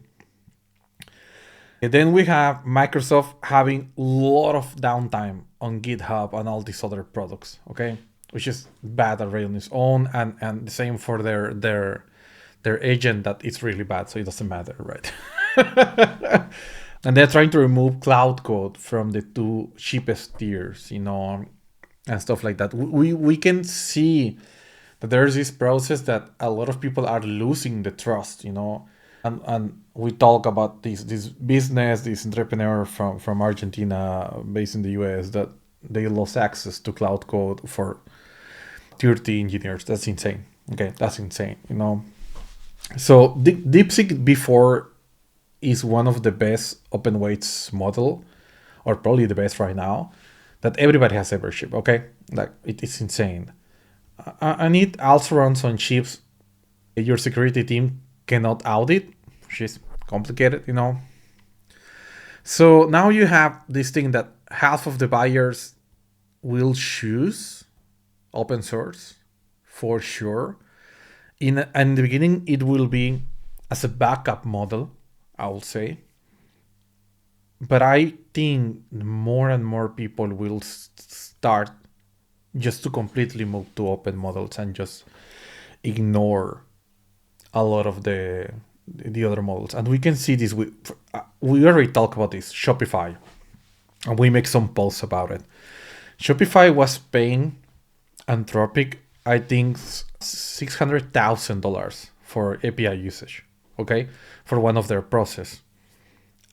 [SPEAKER 1] And then we have Microsoft having a lot of downtime on GitHub and all these other products, okay? Which is bad already on its own, and the same for their agent, that it's really bad, so it doesn't matter, right? And they're trying to remove cloud code from the two cheapest tiers, and stuff like that. We can see that there's this process that a lot of people are losing the trust. And we talk about this business, this entrepreneur from Argentina based in the US, that they lost access to cloud code for 30 engineers. That's insane. Okay, that's insane. So DeepSeek V4 is one of the best open weights model, or probably the best right now, that everybody has ever shipped. Okay, like it is insane. And it also runs on chips your security team cannot audit, which is complicated. So now you have this thing that half of the buyers will choose open source for sure. In the beginning, it will be as a backup model, I will say. But I think more and more people will start just to completely move to open models and just ignore a lot of the other models. And we can see this. We already talked about this, Shopify, and we make some posts about it. Shopify was paying Anthropic, I think, $600,000 for API usage, okay, for one of their process.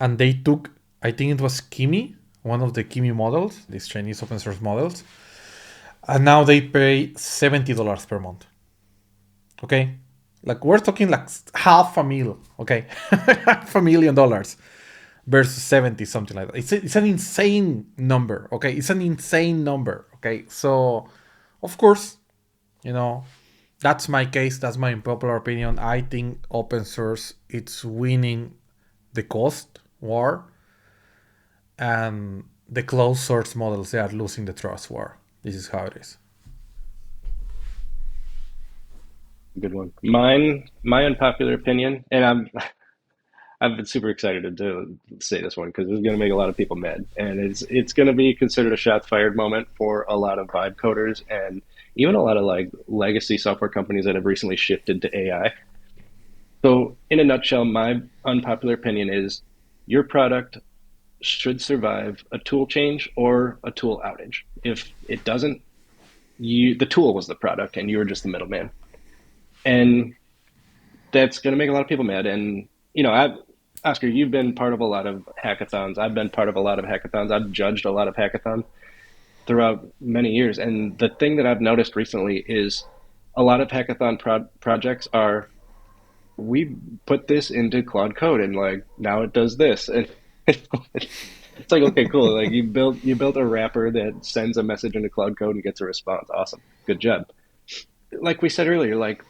[SPEAKER 1] And they took, I think it was Kimi, one of the Kimi models, these Chinese open source models, and now they pay $70 per month. Okay, like we're talking like half a mil, okay, $500,000 versus 70, something like that. It's an insane number, okay? It's an insane number, okay? So, of course, you know, that's my case. That's my unpopular opinion. I think open source it's winning the cost war, and the closed source models they are losing the trust war. This is how it is.
[SPEAKER 2] Good one. My unpopular opinion, and I've been super excited to say this one because it's going to make a lot of people mad, and it's going to be considered a shots fired moment for a lot of vibe coders and even a lot of like legacy software companies that have recently shifted to AI. So, in a nutshell, my unpopular opinion is your product should survive a tool change or a tool outage. If it doesn't, the tool was the product and you were just the middleman. And that's going to make a lot of people mad. And Oscar, you've been part of a lot of hackathons. I've been part of a lot of hackathons. I've judged a lot of hackathons throughout many years. And the thing that I've noticed recently is a lot of hackathon projects are we put this into Claude code and like now it does this. And it's like, okay, cool. Like you built a wrapper that sends a message into Claude code and gets a response. Awesome. Good job. Like we said earlier, like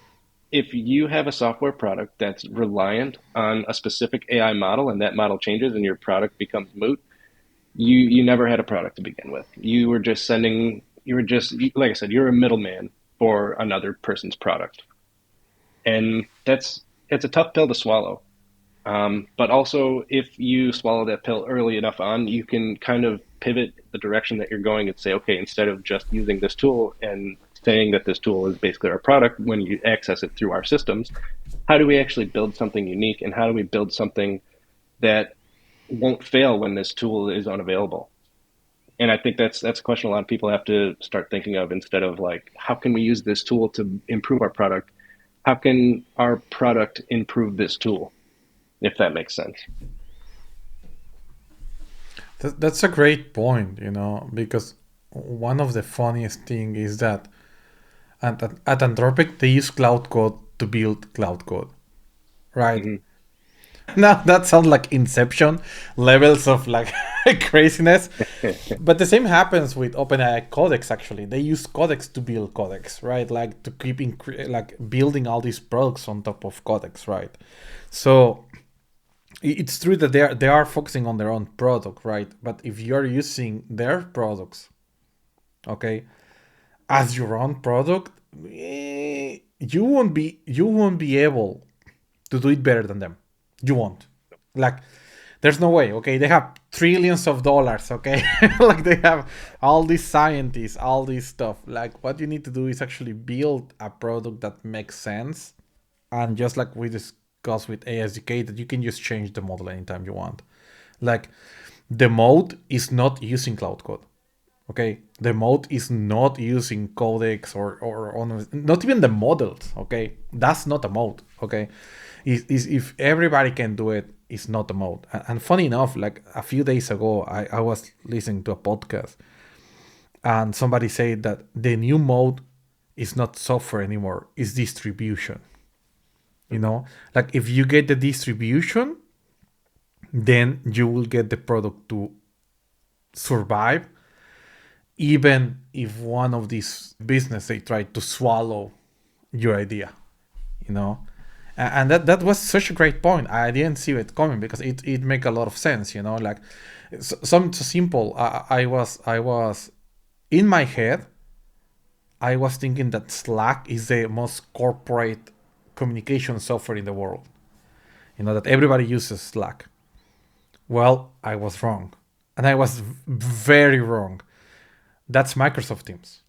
[SPEAKER 2] if you have a software product that's reliant on a specific AI model and that model changes and your product becomes moot, you never had a product to begin with. You were just like I said, you're a middleman for another person's product. And it's a tough pill to swallow. But also, if you swallow that pill early enough on, you can kind of pivot the direction that you're going and say, okay, instead of just using this tool and saying that this tool is basically our product when you access it through our systems, how do we actually build something unique and how do we build something that won't fail when this tool is unavailable? And I think that's a question a lot of people have to start thinking of instead of like, how can we use this tool to improve our product? How can our product improve this tool, if that makes sense?
[SPEAKER 1] That's a great point, because one of the funniest thing is that at Anthropic they use Cloud Code to build Cloud Code, right?
[SPEAKER 2] Hmm.
[SPEAKER 1] Now that sounds like Inception levels of like craziness. But the same happens with OpenAI Codex. Actually, they use Codex to build Codex, right? Like to keep like building all these products on top of Codex, right? So it's true that they are focusing on their own product, right? But if you're using their products, okay, as your own product, you won't be able to do it better than them. You won't. Like, there's no way. Okay, they have trillions of dollars. Okay, like they have all these scientists, all this stuff. Like, what you need to do is actually build a product that makes sense, and just like we discussed with ASDK, that you can just change the model anytime you want. Like, the mode is not using Cloud Code. Okay, the mode is not using codex or on, not even the models. Okay, that's not a mode. Okay, is if everybody can do it, it's not a mode. And funny enough, like a few days ago, I was listening to a podcast and somebody said that the new mode is not software anymore, it's distribution. Like if you get the distribution, then you will get the product to survive, even if one of these business they try to swallow your idea. you know and that was such a great point. I didn't see it coming because it make a lot of sense. Like something so simple. I was in my head, I was thinking that Slack is the most corporate communication software in the world, that everybody uses Slack. Well, I was wrong. And I was very wrong. That's Microsoft Teams.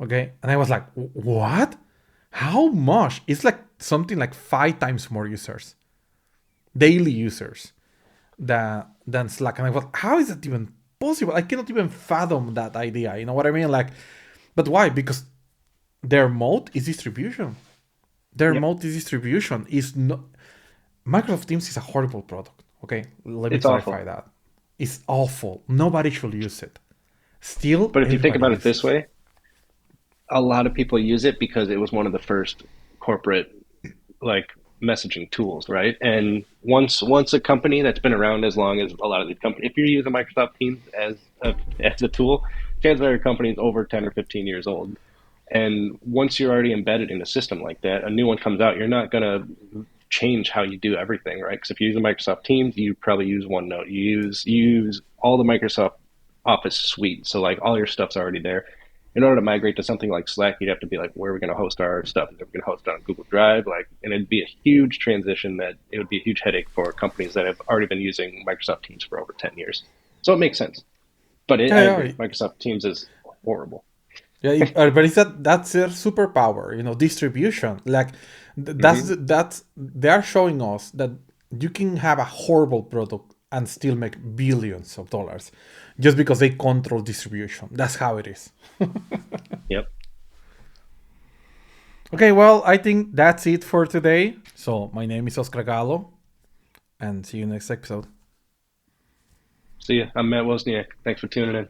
[SPEAKER 1] Okay? And I was like, what? How much? It's like something like 5 times more users, daily users, than Slack. And I was, how is that even possible? I cannot even fathom that idea. You know what I mean? Like, but why? Because their mode is distribution. Their
[SPEAKER 2] Yep.
[SPEAKER 1] mode is distribution. Is not Microsoft Teams is a horrible product. Okay, let me
[SPEAKER 2] It's awful.
[SPEAKER 1] clarify that. It's awful. Nobody should use it. Still,
[SPEAKER 2] But if you think
[SPEAKER 1] everybody
[SPEAKER 2] about it this
[SPEAKER 1] uses it.
[SPEAKER 2] way, a lot of people use it because it was one of the first corporate like messaging tools, right? And once a company that's been around as long as a lot of these companies, if you're using Microsoft Teams as a tool, chances are your company is over 10 or 15 years old. And once you're already embedded in a system like that, a new one comes out, you're not going to change how you do everything, right? Because if you use Microsoft Teams, you probably use OneNote, you use all the Microsoft Office suite, so like all your stuff's already there. In order to migrate to something like Slack, you'd have to be like, where are we going to host our stuff? Are we going to host it on Google Drive? Like, and it'd be a huge transition that it would be a huge headache for companies that have already been using Microsoft Teams for over 10 years. So it makes sense. But I
[SPEAKER 1] Yeah,
[SPEAKER 2] agree,
[SPEAKER 1] yeah,
[SPEAKER 2] Microsoft Teams is horrible.
[SPEAKER 1] yeah. But it's that's their superpower. Distribution. Like
[SPEAKER 2] Hmm.
[SPEAKER 1] that's they are showing us that you can have a horrible product and still make billions of dollars, just because they control distribution. That's how it is.
[SPEAKER 2] Yep.
[SPEAKER 1] Okay, well, I think that's it for today. So my name is Oscar Gallo, and see you next episode.
[SPEAKER 2] See ya. I'm Matt Wozniak. Thanks for tuning in.